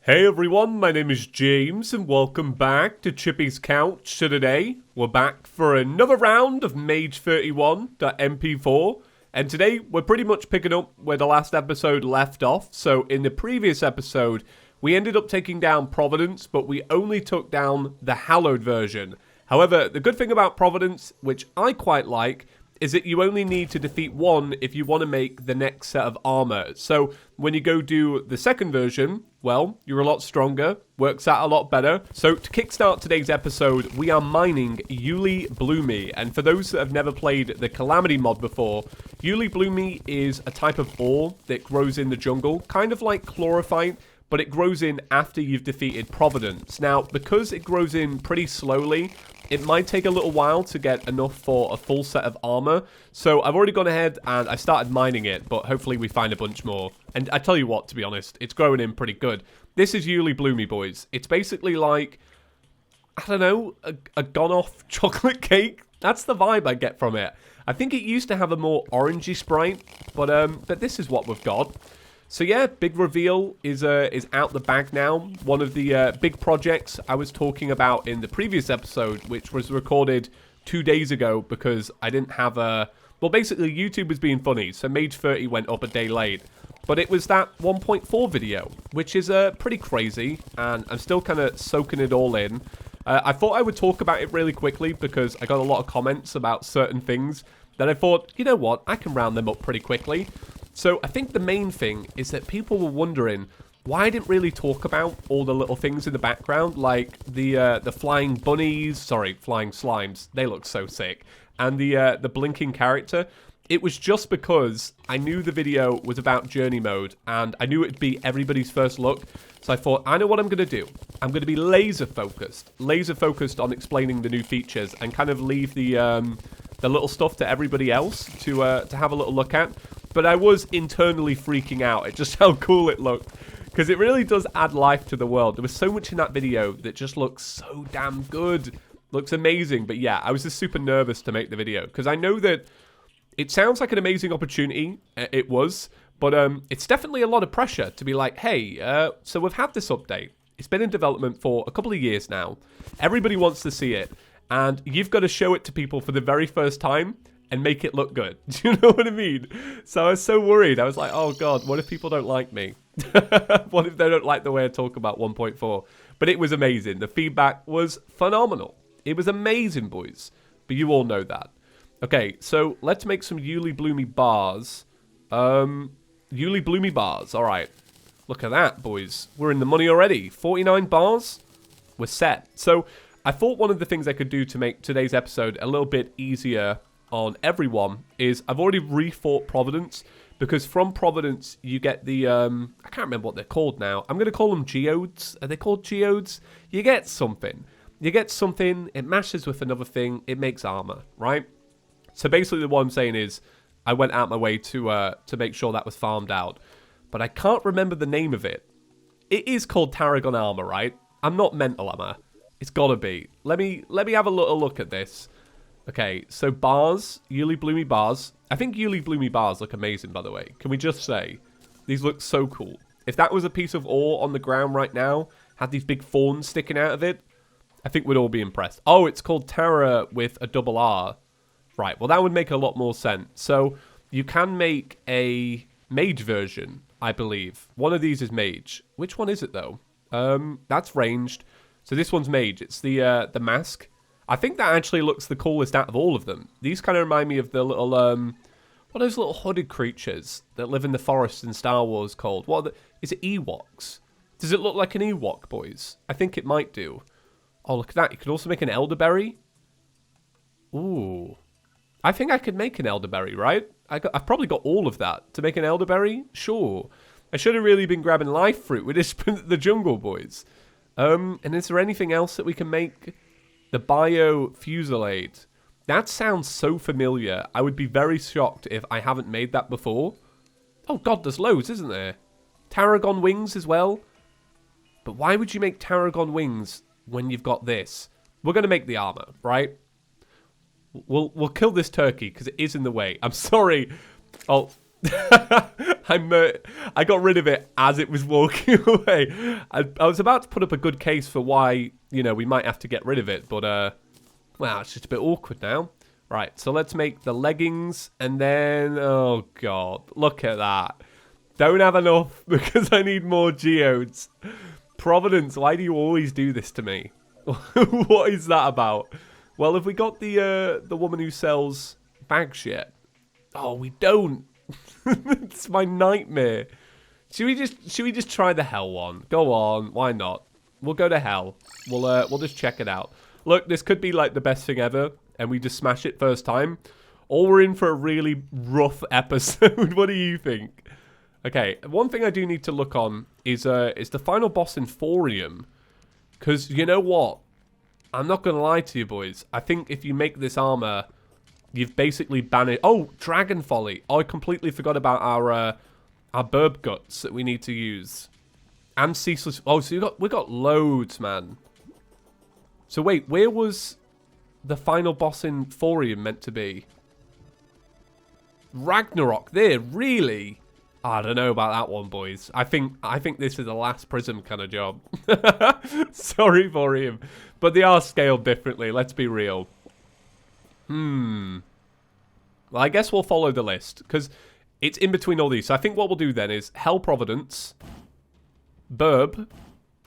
Hey everyone, my name is James and welcome back to Chippy's Couch. So today, we're back for another round of Mage 31.mp4. And today, we're pretty much picking up where the last episode left off. So in the previous episode, we ended up taking down Providence, but we only took down the Hallowed version. However, the good thing about Providence, which I quite like, is that you only need to defeat one if you want to make the next set of armor. So when you go do the second version, well, you're a lot stronger, works out a lot better. So to kickstart today's episode, we are mining Uli Bloomy. And for those that have never played the Calamity mod before, Uli Bloomy is a type of ore that grows in the jungle, kind of like chlorophyte, but it grows in after you've defeated Providence. Now, because it grows in pretty slowly, it might take a little while to get enough for a full set of armor. So I've already gone ahead and I started mining it, but hopefully we find a bunch more. And I tell you what, to be honest, it's growing in pretty good. This is Uli Bloomy, boys. It's basically like, I don't know, a gone-off chocolate cake. That's the vibe I get from it. I think it used to have a more orangey sprite, but this is what we've got. So yeah, big reveal is out the bag now. One of the big projects I was talking about in the previous episode, which was recorded 2 days ago because I didn't have a... Well, basically, YouTube was being funny, so Mage 30 went up a day late. But it was that 1.4 video, which is pretty crazy, and I'm still kind of soaking it all in. I thought I would talk about it really quickly because I got a lot of comments about certain things that I thought, you know what, I can round them up pretty quickly. So I think the main thing is that people were wondering why I didn't really talk about all the little things in the background, like the flying bunnies, sorry, flying slimes, they look so sick, and the blinking character. It was just because I knew the video was about journey mode, and I knew it'd be everybody's first look, so I thought, I know what I'm going to do. I'm going to be laser focused on explaining the new features, and kind of leave the little stuff to everybody else to have a little look at. But I was internally freaking out at just how cool it looked, because it really does add life to the world. There was so much in that video that just looks so damn good. Looks amazing. But yeah, I was just super nervous to make the video, because I know that it sounds like an amazing opportunity. It was. But it's definitely a lot of pressure to be like, hey, so we've had this update. It's been in development for a couple of years now. Everybody wants to see it. And you've got to show it to people for the very first time and make it look good. Do you know what I mean? So I was so worried. I was like, oh God, what if people don't like me? What if they don't like the way I talk about 1.4? But it was amazing. The feedback was phenomenal. It was amazing, boys. But you all know that. Okay, so let's make some Uli Bloomy bars. Uli Bloomy bars. All right. Look at that, boys. We're in the money already. 49 bars. We're set. So I thought one of the things I could do to make today's episode a little bit easier on everyone is I've already refought Providence, because from Providence you get the I can't remember what they're called now. I'm going to call them geodes. Are they called geodes? You get something, it mashes with another thing, it makes armor, right? So basically what I'm saying is I went out my way to make sure that was farmed out, but I can't remember the name of it. It is called Tarragon armor, right? I'm not mental, am I? It's gotta be. Let me have a little look at this. Okay, so bars, Uli Bloomy bars. I think Uli Bloomy bars look amazing, by the way. Can we just say, these look so cool. If that was a piece of ore on the ground right now, had these big thorns sticking out of it, I think we'd all be impressed. Oh, it's called Terra with a double R. Right, well that would make a lot more sense. So you can make a mage version, I believe. One of these is mage. Which one is it though? That's ranged. So this one's mage. It's the mask. I think that actually looks the coolest out of all of them. These kind of remind me of the little, what are those little hooded creatures that live in the forests in Star Wars called? Is it Ewoks? Does it look like an Ewok, boys? I think it might do. Oh, look at that. You could also make an elderberry. Ooh. I think I could make an elderberry, right? I've probably got all of that. To make an elderberry? Sure. I should have really been grabbing life fruit with this the jungle, boys. And is there anything else that we can make? The Bio Fusillade. That sounds so familiar. I would be very shocked if I haven't made that before. Oh God, there's loads, isn't there? Tarragon wings as well. But why would you make Tarragon wings when you've got this? We're going to make the armor, right? We'll kill this turkey because it is in the way. I'm sorry. Oh, I got rid of it as it was walking away. I was about to put up a good case for why, you know, we might have to get rid of it, but well, it's just a bit awkward now. Right, so let's make the leggings, and then, oh god, look at that. Don't have enough because I need more geodes. Providence, why do you always do this to me? What is that about? Well, have we got the woman who sells bags yet? Oh, we don't. It's my nightmare. Should we just try the hell one? Go on, why not? We'll go to hell. We'll just check it out. Look, this could be like the best thing ever, and we just smash it first time. Or we're in for a really rough episode. What do you think? Okay, one thing I do need to look on is the final boss in Thorium. Because you know what? I'm not going to lie to you, boys. I think if you make this armor, you've basically banished... Oh, Dragon Folly. Oh, I completely forgot about our burb guts that we need to use. And Ceaseless... Oh, so we got loads, man. So wait, where was the final boss in Thorium meant to be? Ragnarok. There, really? I don't know about that one, boys. I think this is a last prism kind of job. Sorry for him. But they are scaled differently, let's be real. Well, I guess we'll follow the list, because it's in between all these. So I think what we'll do then is Hell Providence, Burb,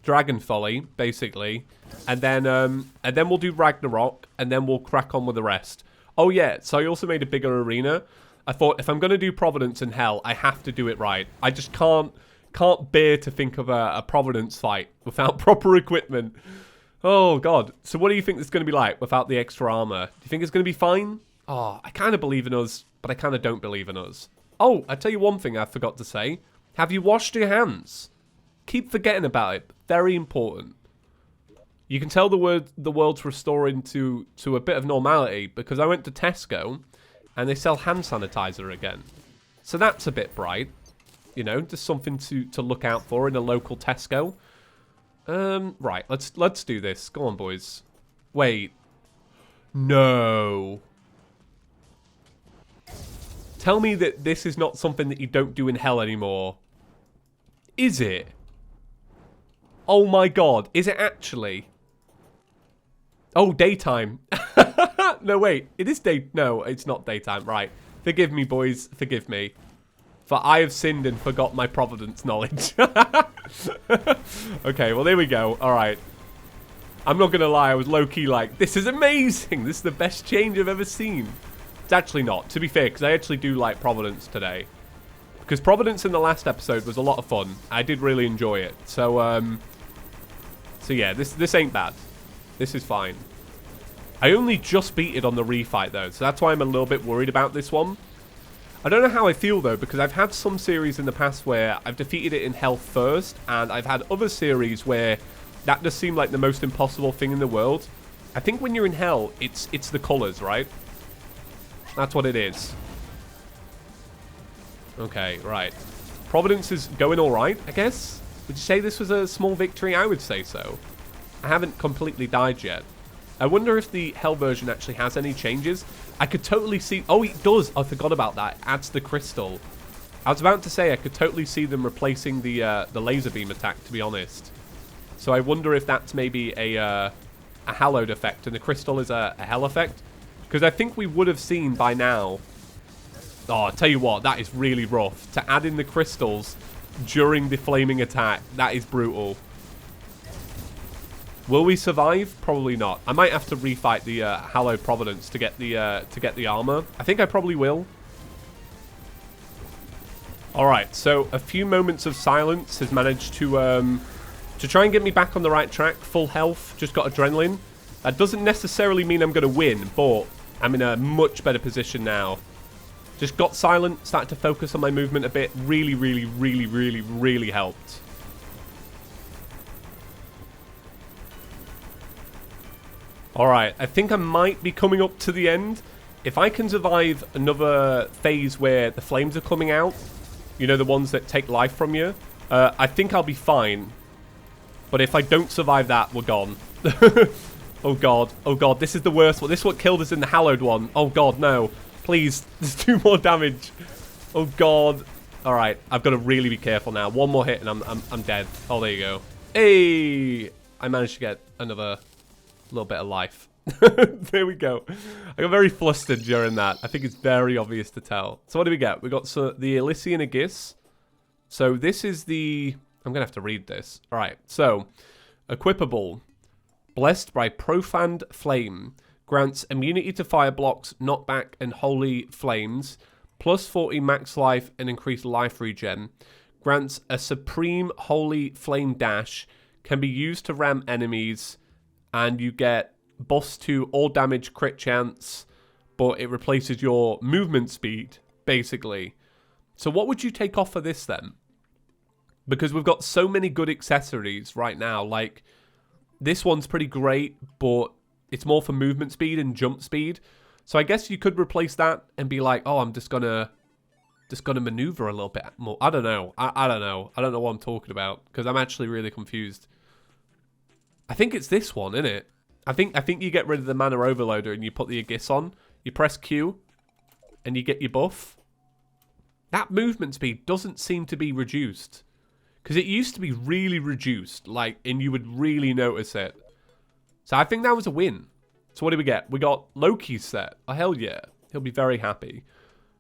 Dragon Folly, basically, and then we'll do Ragnarok, and then we'll crack on with the rest. Oh yeah, so I also made a bigger arena. I thought if I'm going to do Providence and Hell, I have to do it right. I just can't bear to think of a Providence fight without proper equipment. Oh, God. So what do you think it's going to be like without the extra armor? Do you think it's going to be fine? Oh, I kind of believe in us, but I kind of don't believe in us. Oh, I tell you one thing I forgot to say. Have you washed your hands? Keep forgetting about it. Very important. You can tell the world's restoring to a bit of normality because I went to Tesco and they sell hand sanitizer again. So that's a bit bright. You know, just something to look out for in a local Tesco. Right, let's do this. Go on, boys. Wait. No. Tell me that this is not something that you don't do in Hell anymore. Is it? Oh my god. Is it actually? Oh, daytime. No, wait. It is day... No, it's not daytime. Right. Forgive me, boys. Forgive me. For I have sinned and forgot my Providence knowledge. Okay, well, there we go. All right. I'm not going to lie. I was low-key like, this is amazing. This is the best change I've ever seen. It's actually not, to be fair, because I actually do like Providence today. Because Providence in the last episode was a lot of fun. I did really enjoy it. So yeah, this ain't bad. This is fine. I only just beat it on the refight, though, so that's why I'm a little bit worried about this one. I don't know how I feel, though, because I've had some series in the past where I've defeated it in health first, and I've had other series where that just seemed like the most impossible thing in the world. I think when you're in hell, it's the colours, right? That's what it is. Okay, right. Providence is going alright, I guess? Would you say this was a small victory? I would say so. I haven't completely died yet. I wonder if the Hell version actually has any changes. I could totally see... Oh, it does. I forgot about that. It adds the crystal. I was about to say I could totally see them replacing the laser beam attack, to be honest. So I wonder if that's maybe a hallowed effect and the crystal is a hell effect. Because I think we would have seen by now... Oh, I tell you what, that is really rough. To add in the crystals during the flaming attack, that is brutal. Will we survive? Probably not. I might have to refight the Hallowed Providence to get the armor. I think I probably will. All right, so a few moments of silence has managed to try and get me back on the right track. Full health, just got adrenaline. That doesn't necessarily mean I'm going to win, but I'm in a much better position now. Just got silent, started to focus on my movement a bit. Really, really, really, really, really helped. Alright, I think I might be coming up to the end. If I can survive another phase where the flames are coming out, you know, the ones that take life from you, I think I'll be fine. But if I don't survive that, we're gone. Oh god, this is the worst one. This is what killed us in the Hallowed one. Oh god, no. Please, there's 2 more damage. Oh, God. All right. I've got to really be careful now. One more hit and I'm dead. Oh, there you go. Hey! I managed to get another little bit of life. There we go. I got very flustered during that. I think it's very obvious to tell. So what do we get? We got the Elysian Aegis. So this is the... I'm going to have to read this. All right. So, equipable. Blessed by Profaned Flame. Grants immunity to fire blocks, knockback, and holy flames. Plus 40 max life and increased life regen. Grants a supreme holy flame dash. Can be used to ram enemies. And you get buffs to all damage crit chance. But it replaces your movement speed, basically. So what would you take off for this then? Because we've got so many good accessories right now. Like, this one's pretty great, but it's more for movement speed and jump speed. So I guess you could replace that and be like, oh, I'm just gonna maneuver a little bit more. I don't know. I don't know. I don't know what I'm talking about because I'm actually really confused. I think it's this one, isn't it? I think you get rid of the mana overloader and you put the Aegis on. You press Q and you get your buff. That movement speed doesn't seem to be reduced. Because it used to be really reduced, like, and you would really notice it. So I think that was a win. So what did we get? We got Loki's set. Oh, hell yeah. He'll be very happy.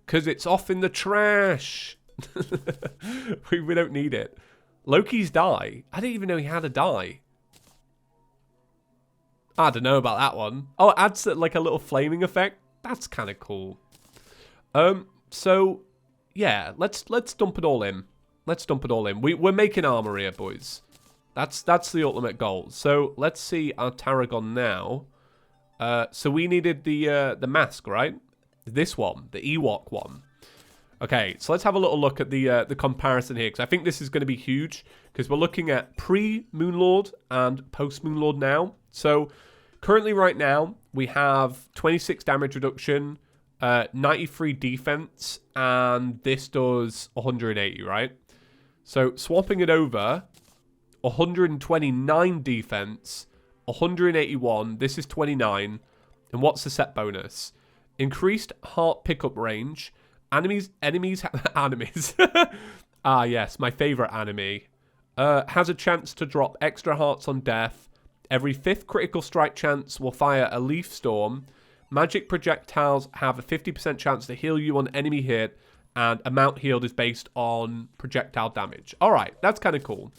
Because it's off in the trash. we don't need it. Loki's die. I didn't even know he had a die. I don't know about that one. Oh, it adds like a little flaming effect. That's kind of cool. So, yeah, let's dump it all in. Let's dump it all in. We're making armor here, boys. That's the ultimate goal. So let's see our Tarragon now. So we needed the mask, right? This one, the Ewok one. Okay, so let's have a little look at the comparison here, because I think this is going to be huge, because we're looking at pre-Moonlord and post-Moonlord now. So currently right now, we have 26 damage reduction, 93 defense, and this does 180, right? So swapping it over, 129 defense, 181, this is 29, and what's the set bonus? Increased heart pickup range, enemies ah yes, my favorite enemy, has a chance to drop extra hearts on death, every 5th critical strike chance will fire a leaf storm, magic projectiles have a 50% chance to heal you on enemy hit, and amount healed is based on projectile damage. All right, that's kind of cool.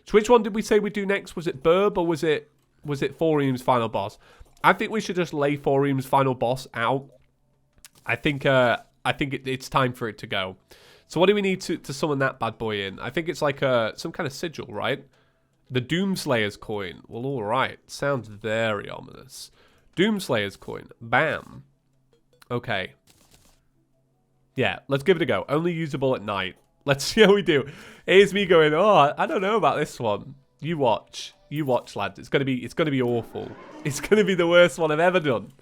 So which one did we say we'd do next? Was it Burb or was it Thorium's final boss? I think we should just lay Thorium's final boss out. I think it's time for it to go. So what do we need to summon that bad boy in? I think it's like some kind of sigil, right? The Doomslayer's coin. Well, all right. Sounds very ominous. Doomslayer's coin. Bam. Okay. Yeah, let's give it a go. Only usable at night. Let's see how we do. Here's me going, oh, I don't know about this one. You watch. You watch, lads. It's gonna be awful. It's gonna be the worst one I've ever done.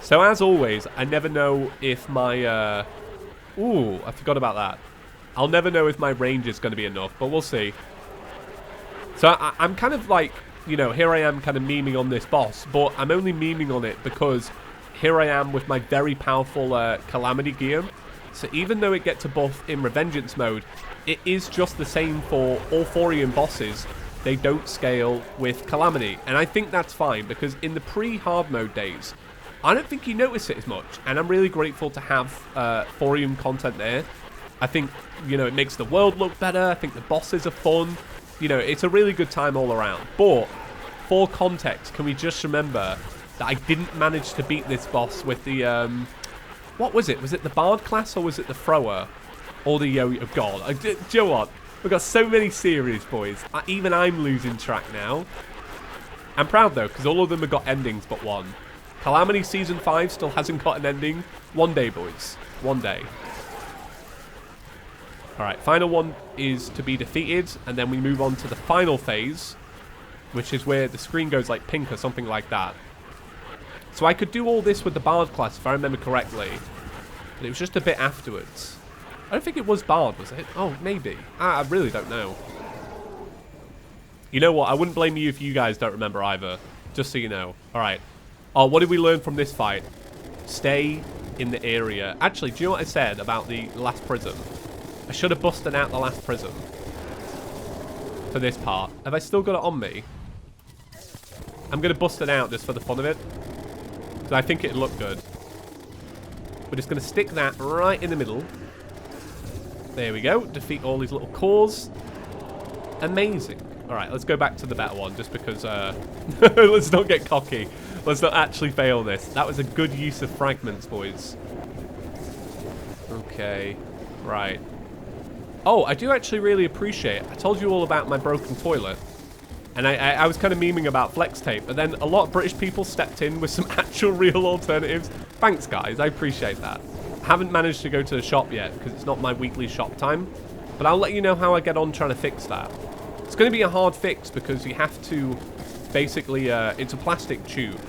So as always, I never know if my ooh, I forgot about that. I'll never know if my range is gonna be enough, but we'll see. So I'm kind of like, you know, here I am kind of memeing on this boss, but I'm only memeing on it because here I am with my very powerful Calamity gear. So even though it gets a buff in Revengeance mode, it is just the same for all Thorium bosses. They don't scale with Calamity. And I think that's fine, because in the pre-hard mode days, I don't think you notice it as much. And I'm really grateful to have Thorium content there. I think, you know, it makes the world look better. I think the bosses are fun. You know, it's a really good time all around. But for context, can we just remember that I didn't manage to beat this boss with the, what was it? Was it the Bard class or was it the Thrower? Or the Yo-Yo? Oh, God. Do you know what? We've got so many series, boys. Even I'm losing track now. I'm proud, though, because all of them have got endings but one. Calamity Season 5 still hasn't got an ending. One day, boys. One day. Alright, final one is to be defeated, and then we move on to the final phase, which is where the screen goes like pink or something like that. So I could do all this with the Bard class, if I remember correctly, but it was just a bit afterwards. I don't think it was Bard, was it? Oh, maybe. I really don't know. You know what? I wouldn't blame you if you guys don't remember either, just so you know. Alright. Oh, what did we learn from this fight? Stay in the area. Actually, do you know what I said about the last prism? I should have busted out the last prism for this part. Have I still got it on me? I'm going to bust it out just for the fun of it. Because I think it'd look good. We're just going to stick that right in the middle. There we go. Defeat all these little cores. Amazing. Alright, let's go back to the better one, just because, let's not get cocky. Let's not actually fail this. That was a good use of fragments, boys. Okay. Right. Oh, I do actually really appreciate it. I told you all about my broken toilet. And I was kind of memeing about flex tape, but then a lot of British people stepped in with some actual real alternatives. Thanks, guys. I appreciate that. I haven't managed to go to the shop yet, because it's not my weekly shop time. But I'll let you know how I get on trying to fix that. It's going to be a hard fix because you have to basically, it's a plastic tube.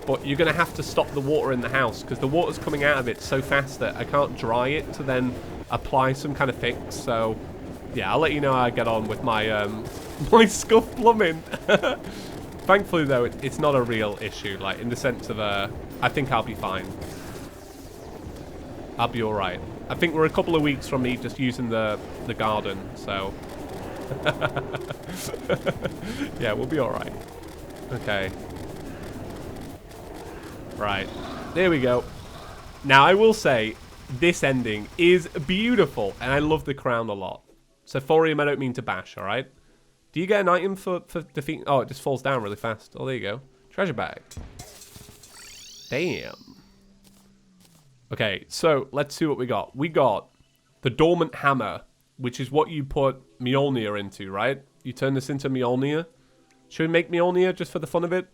But you're going to have to stop the water in the house because the water's coming out of it so fast that I can't dry it to then apply some kind of fix. So, yeah, I'll let you know how I get on with my, my scuff plumbing. Thankfully, though, it's not a real issue, like, in the sense of, I think I'll be fine. I'll be alright. I think we're a couple of weeks from me just using the garden, so... yeah, we'll be alright. Okay. Right. There we go. Now, I will say, this ending is beautiful, and I love the crown a lot. So, Thorium, I don't mean to bash, alright? Do you get an item for defeating... Oh, it just falls down really fast. Oh, there you go. Treasure bag. Damn. Okay, so, let's see what we got. We got the Dormant Hammer, which is what you put Mjolnir into, right? You turn this into Mjolnir. Should we make Mjolnir just for the fun of it?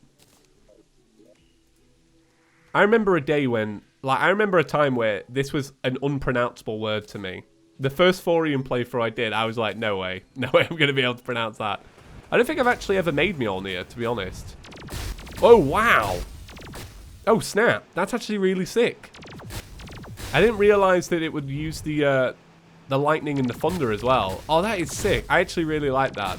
I remember a day when... Like, I remember a time where this was an unpronounceable word to me. The first Thorium playthrough I did, I was like, no way. No way I'm going to be able to pronounce that. I don't think I've actually ever made Mjolnir, to be honest. Oh, wow. Oh, snap. That's actually really sick. I didn't realize that it would use the lightning and the thunder as well. Oh, that is sick. I actually really like that.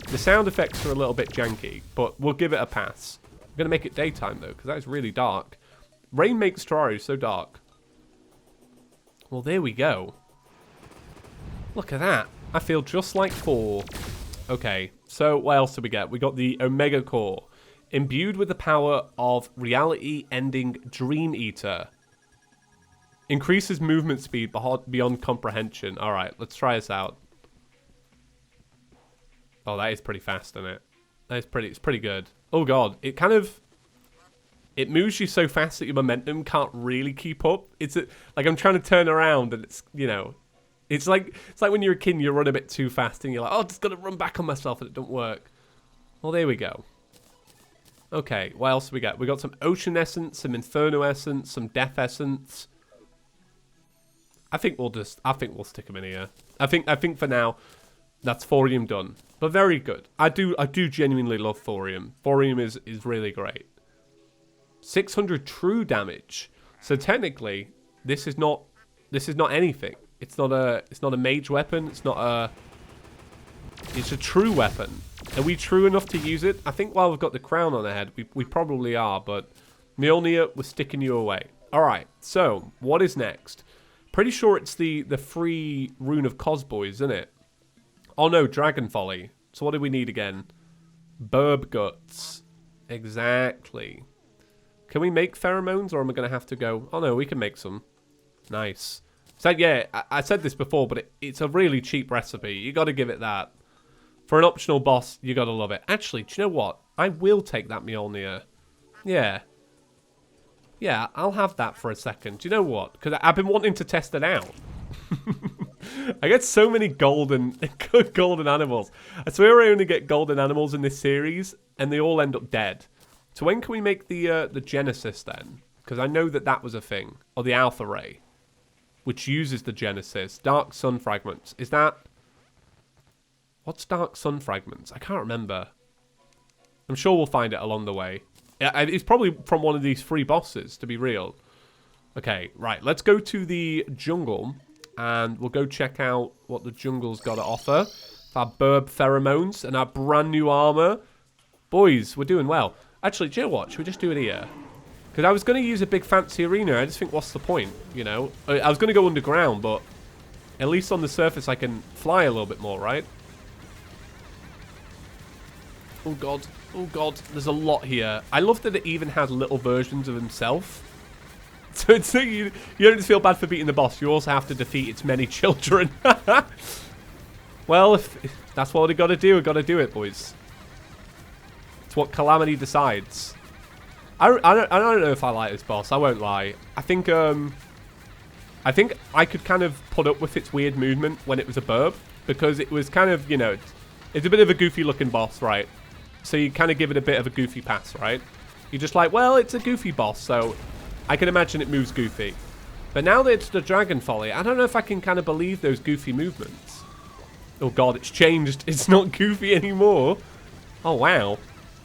The sound effects are a little bit janky, but we'll give it a pass. I'm going to make it daytime, though, because that is really dark. Rain makes Terraria so dark. Well, there we go. Look at that. I feel just like 4. Okay, so what else did we get? We got the Omega Core. Imbued with the power of reality-ending Dream Eater. Increases movement speed beyond comprehension. Alright, let's try this out. Oh, that is pretty fast, isn't it? It's pretty good. Oh god, it kind of... It moves you so fast that your momentum can't really keep up. It's like I'm trying to turn around and it's, you know... It's like when you're a kid and you run a bit too fast and you're like, oh, just got to run back on myself and it don't work. Well, there we go. Okay, what else do we got? We got some Ocean Essence, some Inferno Essence, some Death Essence. I think we'll stick them in here. I think for now, that's Thorium done. But very good. I do genuinely love Thorium. Thorium is really great. 600 true damage. So technically, this is not anything. It's not a mage weapon. It's a true weapon. Are we true enough to use it? I think while we've got the crown on our head, we probably are, but Mjolnir was sticking you away. Alright, so what is next? Pretty sure it's the free Rune of Cosboys, isn't it? Oh no, Dragon Folly. So what do we need again? Burb Guts. Exactly. Can we make pheromones, or am I going to have to go... Oh no, we can make some. Nice. So yeah, I said this before, but it's a really cheap recipe. You got to give it that. For an optional boss, you got to love it. Actually, do you know what? I will take that Mjolnir. Yeah. Yeah, I'll have that for a second. Do you know what? Because I've been wanting to test it out. I get so many golden animals. I swear I only get golden animals in this series, and they all end up dead. So when can we make the Genesis then? Because I know that was a thing. Or the Alpha Ray. Which uses the Genesis. Dark Sun Fragments. Is that... What's Dark Sun Fragments? I can't remember. I'm sure we'll find it along the way. It's probably from one of these free bosses, to be real. Okay, right. Let's go to the jungle. And we'll go check out what the jungle's got to offer. Our burb pheromones and our brand new armor. Boys, we're doing well. Actually, do you know what? Should we just do it here? Because I was going to use a big fancy arena. I just think, what's the point, you know? I was going to go underground, but at least on the surface I can fly a little bit more, right? Oh, God. Oh, God. There's a lot here. I love that it even has little versions of himself. So it's you don't just feel bad for beating the boss. You also have to defeat its many children. Well, if that's what we got to do, we got to do it, boys. It's what Calamity decides. I don't know if I like this boss. I won't lie. I think I could kind of put up with its weird movement when it was a burb, because it was kind of, you know, it's a bit of a goofy looking boss, right? So you kind of give it a bit of a goofy pass, right? You're just like, well, it's a goofy boss, so I can imagine it moves goofy. But now that it's the Dragon Folly, I don't know if I can kind of believe those goofy movements. Oh god, it's changed. It's not goofy anymore. Oh wow.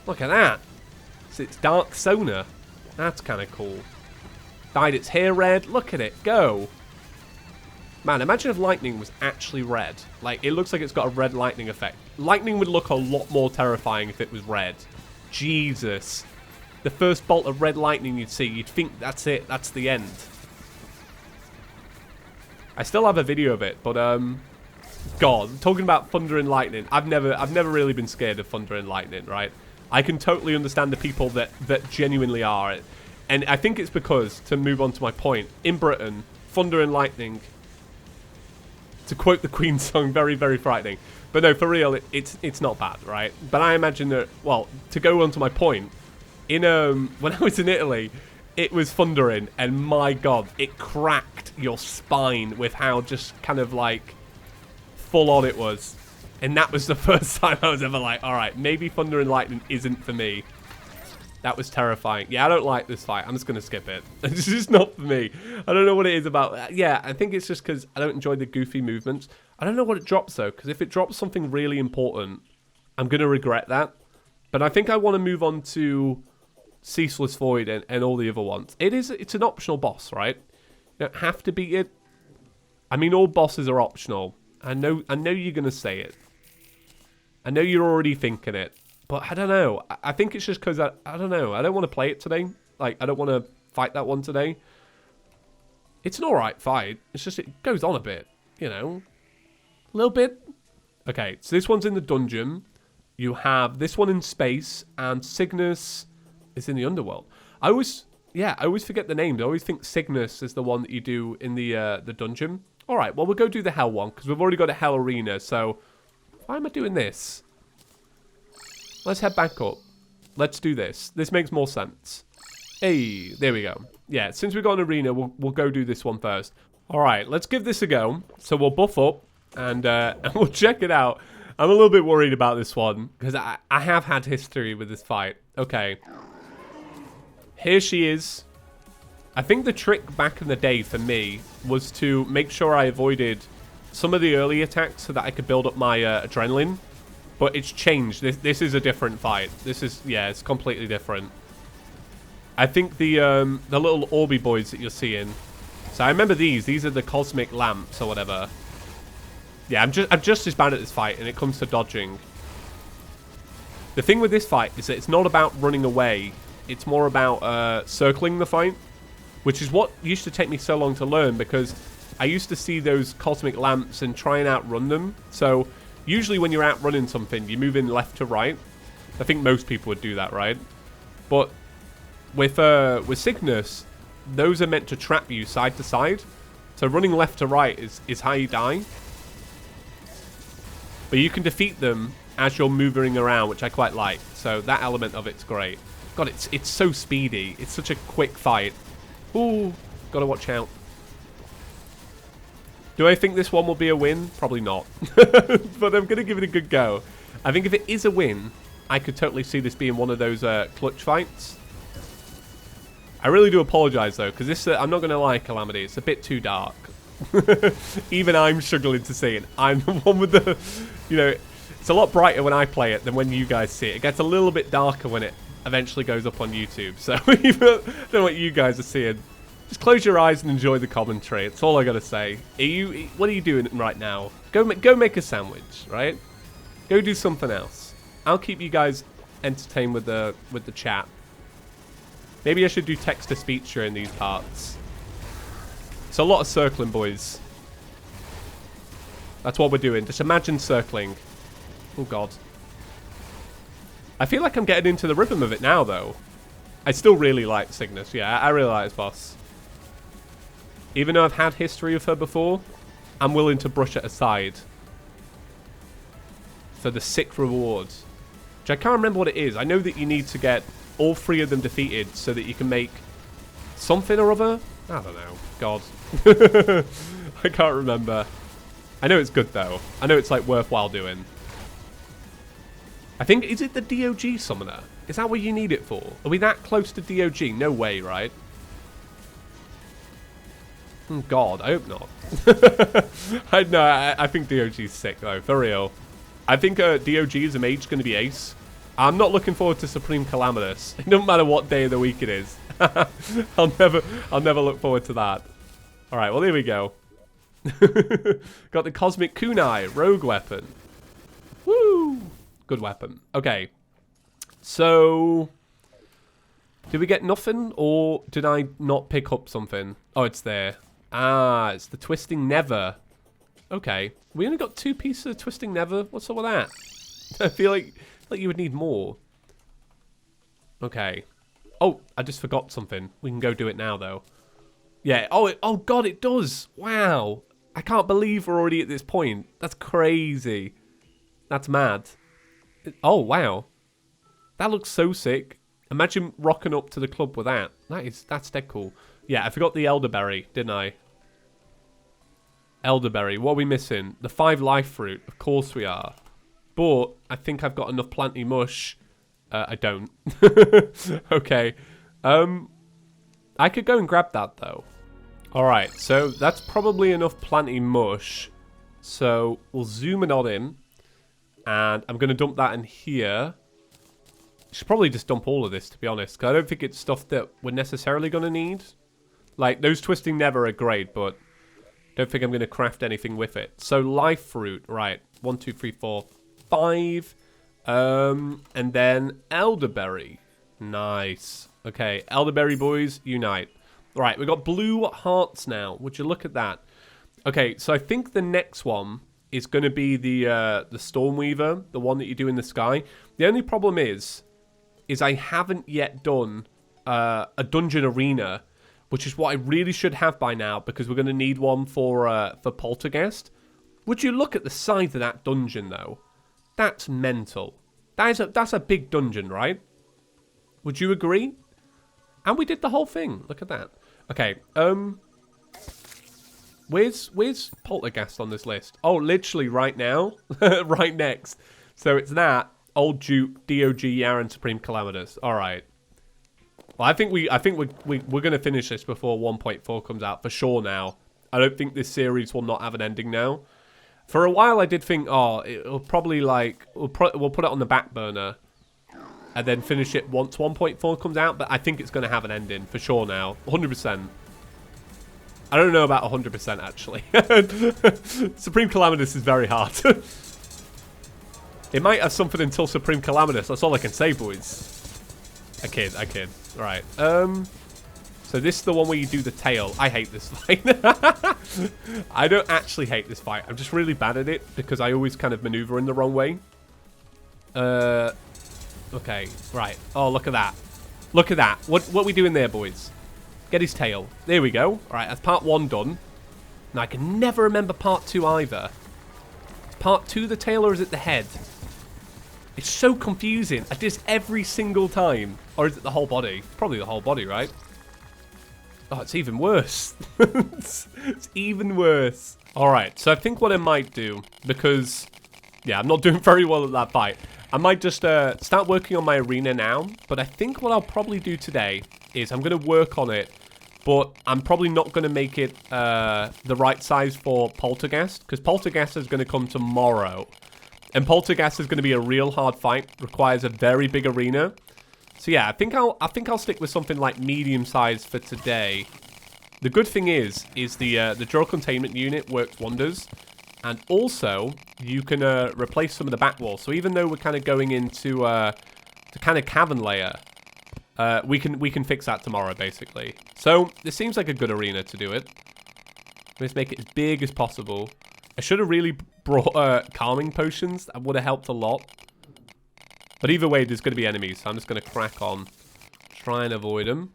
Look at that. It's dark Sona. That's kind of cool. Dyed its hair red. Look at it go. Man, imagine if lightning was actually red. Like, it looks like it's got a red lightning effect. Lightning would look a lot more terrifying if it was red. Jesus. The first bolt of red lightning you'd see, you'd think that's it, that's the end. I still have a video of it, but God, talking about thunder and lightning, I've never really been scared of thunder and lightning, right? I can totally understand the people that genuinely are. And I think it's because, to move on to my point, in Britain, thunder and lightning, to quote the Queen song, very, very frightening. But no, for real, it's not bad, right? But I imagine that, well, to go on to my point, in when I was in Italy, it was thundering, and my god, it cracked your spine with how just kind of like full on it was. And that was the first time I was ever like, alright, maybe thunder and lightning isn't for me. That was terrifying. Yeah, I don't like this fight. I'm just going to skip it. It's just not for me. I don't know what it is about. Yeah, I think it's just because I don't enjoy the goofy movements. I don't know what it drops though, because if it drops something really important, I'm going to regret that. But I think I want to move on to Ceaseless Void and all the other ones. It's an optional boss, right? You don't have to beat it. I mean, all bosses are optional. I know you're gonna say it. I know you're already thinking it, but I don't know. I think it's just because I don't know. I don't want to play it today. Like, I don't want to fight that one today. It's an alright fight. It's just it goes on a bit, you know, a little bit. Okay, so this one's in the dungeon. You have this one in space, and Cygnus is in the underworld. I always forget the names. I always think Cygnus is the one that you do in the dungeon. All right, well, we'll go do the Hell one, because we've already got a Hell Arena, so why am I doing this? Let's head back up. Let's do this. This makes more sense. Hey, there we go. Yeah, since we've got an arena, we'll go do this one first. All right, let's give this a go. So we'll buff up, and we'll check it out. I'm a little bit worried about this one, because I have had history with this fight. Okay. Here she is. I think the trick back in the day for me was to make sure I avoided some of the early attacks so that I could build up my adrenaline. But it's changed. This is a different fight. This is, yeah, it's completely different. I think the little Orby boys that you're seeing. So I remember these. These are the cosmic lamps or whatever. Yeah, I'm just as bad at this fight, and it comes to dodging. The thing with this fight is that it's not about running away. It's more about circling the fight, which is what used to take me so long to learn, because I used to see those cosmic lamps and try and outrun them. So usually when you're outrunning something, you move in left to right. I think most people would do that, right? But with Cygnus, those are meant to trap you side to side. So running left to right is how you die. But you can defeat them as you're moving around, which I quite like. So that element of it's great. God, it's so speedy. It's such a quick fight. Ooh, gotta watch out. Do I think this one will be a win? Probably not. But I'm gonna give it a good go. I think if it is a win, I could totally see this being one of those clutch fights. I really do apologize though, because this, I'm not gonna lie, Calamity, it's a bit too dark. Even I'm struggling to see it. I'm the one with the, you know, it's a lot brighter when I play it than when you guys see it. It gets a little bit darker when it eventually goes up on YouTube. So I don't know what you guys are seeing. Just close your eyes and enjoy the commentary. That's all I gotta say. What are you doing right now? Go make a sandwich, right? Go do something else. I'll keep you guys entertained with the chat. Maybe I should do text-to-speech during these parts. It's a lot of circling, boys. That's what we're doing. Just imagine circling. Oh, God. I feel like I'm getting into the rhythm of it now, though. I still really like Cygnus. Yeah, I really like this boss. Even though I've had history of her before, I'm willing to brush it aside. For the sick reward. Which I can't remember what it is. I know that you need to get all 3 of them defeated so that you can make something or other. I don't know. God. I can't remember. I know it's good, though. I know it's, like, worthwhile doing. I think, is it the DOG summoner? Is that what you need it for? Are we that close to DOG? No way, right? Oh, God, I hope not. I think DOG's sick, though, for real. I think DOG as a mage is going to be ace. I'm not looking forward to Supreme Calamitous. It doesn't matter what day of the week it is. I'll never look forward to that. All right, well, here we go. Got the Cosmic Kunai rogue weapon. Woo! Good weapon. Okay. So, did we get nothing, or did I not pick up something? Oh, it's there. Ah, it's the Twisting Never. Okay. We only got 2 pieces of Twisting Never. What's up with that? I feel like you would need more. Okay. Oh, I just forgot something. We can go do it now, though. Yeah. Oh, God, it does. Wow. I can't believe we're already at this point. That's crazy. That's mad. Oh, wow. That looks so sick. Imagine rocking up to the club with that. That's dead cool. Yeah, I forgot the elderberry, didn't I? Elderberry. What are we missing? The 5 life fruit. Of course we are. But I think I've got enough planty mush. I don't. Okay. I could go and grab that, though. Alright, so that's probably enough planty mush. So we'll zoom it on in. And I'm going to dump that in here. Should probably just dump all of this, to be honest. Because I don't think it's stuff that we're necessarily going to need. Like, those Twisting Never are great, but don't think I'm going to craft anything with it. So, life fruit. Right. 1, 2, 3, 4, 5. And then elderberry. Nice. Okay, elderberry boys, unite. Right, we've got blue hearts now. Would you look at that? Okay, so I think the next one is going to be the Stormweaver, the one that you do in the sky. The only problem is I haven't yet done a dungeon arena, which is what I really should have by now, because we're going to need one for Poltergeist. Would you look at the size of that dungeon, though? That's mental. That's a big dungeon, right? Would you agree? And we did the whole thing. Look at that. Okay, where's Poltergeist on this list? Oh, literally right now. Right next. So it's that, Old Duke, DOG, Yaren, Supreme Calamitous. Alright. Well, I think we're gonna finish this before 1.4 comes out for sure now. I don't think this series will not have an ending now. For a while I did think, oh, it'll probably like we'll put it on the back burner and then finish it once 1.4 comes out, but I think it's gonna have an ending for sure now. 100%. I don't know about 100% actually. Supreme Calamitous is very hard. It might have something until Supreme Calamitous. That's all I can say, boys. I kid. Right. So this is the one where you do the tail. I hate this fight. I don't actually hate this fight. I'm just really bad at it because I always kind of maneuver in the wrong way. Okay. Right. Oh, look at that. Look at that. What are we doing there, boys? Get his tail. There we go. All right, that's part 1 done. Now, I can never remember part 2 either. Is part 2 the tail or is it the head? It's so confusing. I do this every single time. Or is it the whole body? Probably the whole body, right? Oh, it's even worse. It's even worse. All right, so I think what I might do, because, yeah, I'm not doing very well at that fight. I might just start working on my arena now. But I think what I'll probably do today is I'm going to work on it. But I'm probably not going to make it the right size for Poltergeist. Because Poltergeist is going to come tomorrow. And Poltergeist is going to be a real hard fight. Requires a very big arena. So yeah, I think I'll stick with something like medium size for today. The good thing is the drill containment unit works wonders. And also, you can replace some of the back walls. So even though we're kind of going into the kind of cavern layer, We can fix that tomorrow, basically. So, this seems like a good arena to do it. Let's make it as big as possible. I should have really brought calming potions. That would have helped a lot. But either way, there's going to be enemies, so I'm just going to crack on. Try and avoid them.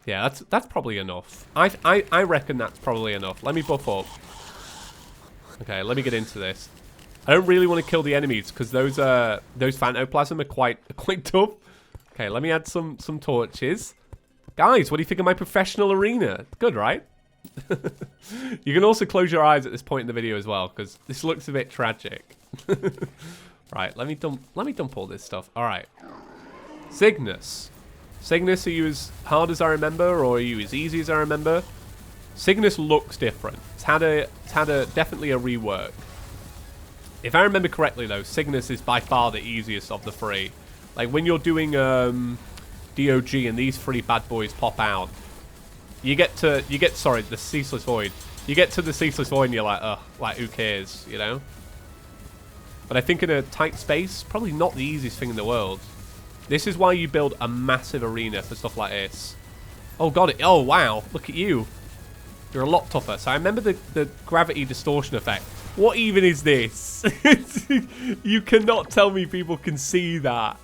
Yeah, that's probably enough. I reckon that's probably enough. Let me buff up. Okay, let me get into this. I don't really want to kill the enemies because those phantoplasm are quite tough. Okay, let me add some torches. Guys, what do you think of my professional arena? Good, right? You can also close your eyes at this point in the video as well because this looks a bit tragic. Right, let me dump all this stuff. All right, Cygnus. Cygnus, are you as hard as I remember, or are you as easy as I remember? Cygnus looks different. It's had definitely a rework. If I remember correctly, though, Cygnus is by far the easiest of the three. Like when you're doing DOG and these three bad boys pop out, you get sorry, the Ceaseless Void. You get to the Ceaseless Void and you're like, ugh, like who cares, you know? But I think in a tight space, probably not the easiest thing in the world. This is why you build a massive arena for stuff like this. Oh, got it. Oh, wow. Look at you. You're a lot tougher. So I remember the gravity distortion effect. What even is this? You cannot tell me people can see that.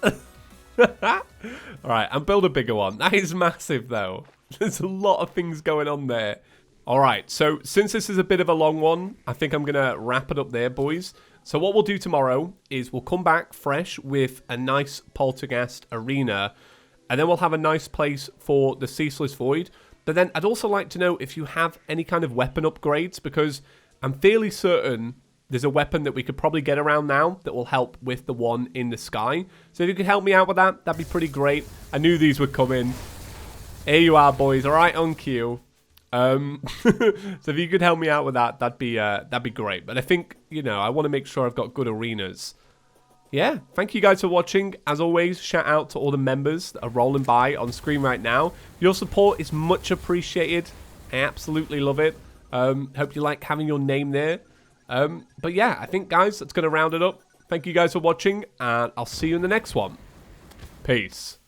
Alright, and build a bigger one. That is massive, though. There's a lot of things going on there. Alright, so since this is a bit of a long one, I think I'm going to wrap it up there, boys. So what we'll do tomorrow is we'll come back fresh with a nice Poltergeist arena. And then we'll have a nice place for the Ceaseless Void. But then I'd also like to know if you have any kind of weapon upgrades, because I'm fairly certain there's a weapon that we could probably get around now that will help with the one in the sky. So if you could help me out with that, that'd be pretty great. I knew these would come in. Here you are, boys. All right, on cue. So if you could help me out with that, that'd be great. But I think, you know, I want to make sure I've got good arenas. Yeah, thank you guys for watching. As always, shout out to all the members that are rolling by on screen right now. Your support is much appreciated. I absolutely love it. Hope you like having your name there. But yeah, I think, guys, that's going to round it up. Thank you guys for watching, and I'll see you in the next one. Peace.